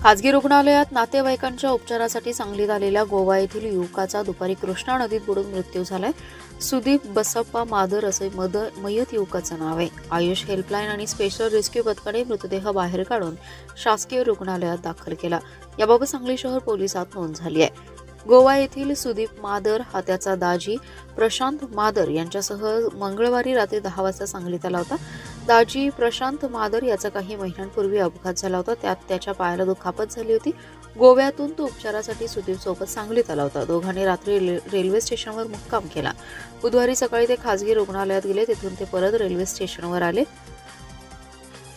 खासगी रुग्णालयात नातेवाईकांच्या उपचारासाठी सांगलीत आलेल्या गोवा येथील युवकाचा दुपारी कृष्णा नदीत बुडून मृत्यू झालाय। सुदीप बसप्पा मादर असे मयत युवकाचं नाव आहे। आयुष हेल्पलाईन आणि स्पेशल रेस्क्यू पथकाने मृतदेह बाहेर काढून शासकीय रुग्णालयात दाखल केला। याबाबत सांगली शहर पोलिसात नोंद झाली आहे। गोवा येथील सुदीप मादर हा त्याचा दाजी प्रशांत मादर यांच्यासह मंगळवारी रात्री 10 वाजता सांगलीत आला होता। दाजी प्रशांत मादर याचा काही महिन्यांपूर्वी अपघात झाला होता, त्यात त्याच्या पायाला दुखापत झाली होती। गोव्यातून तो उपचारासाठी सुदीप सोबत सांगलीत आला होता। दोघांनी रात्री रेल्वे स्टेशनवर मुक्काम केला। बुधवारी सकाळी ते खासगी रुग्णालयात गेले, तिथून ते परत रेल्वे स्टेशनवर आले।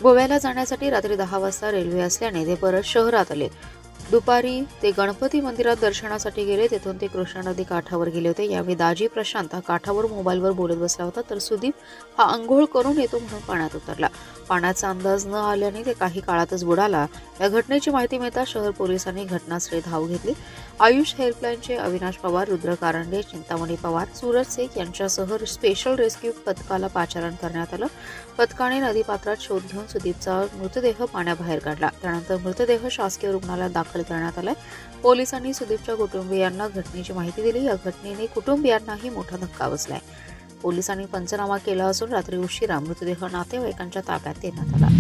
गोव्याला जाण्यासाठी रात्री 10 वाजता रेल्वे असल्याने ते परत शहरात आले। दुपारी ते गणपती मंदिरात दर्शनासाठी गेले, तिथून ते कृष्णा नदी काठावर गेले होते। यावेळी दाजी प्रशांत हा काठावर मोबाईलवर बोलत बसला होता, तर सुदीप हा अंघोळ करून येतो म्हणून पाण्यात उतरला। पाण्याचा अंदाज न आल्याने ते काही काळातच बुडाला। या घटनेची माहिती मिळताच शहर पोलिसांनी घटनास्थळी धाव घेतली। आयुष हेल्पलाईनचे अविनाश पवार, रुद्र कारंडे, चिंतामणी पवार, सूरज शेख यांच्यासह स्पेशल रेस्क्यू पथकाला पाचारण करण्यात आलं। पथकाने नदीपात्रात शोध घेऊन सुदीपचा मृतदेह पाण्याबाहेर काढला। त्यानंतर मृतदेह शासकीय रुग्णालयात दाखल करण्यात आलाय। पोलिसांनी सुदीपच्या कुटुंबियांना घटनेची माहिती दिली। या घटनेने कुटुंबियांनाही मोठा धक्का बसलाय। पोलिसांनी पंचनामा केला असून रात्री उशिरा मृतदेह नातेवाईकांच्या ताब्यात देण्यात आला।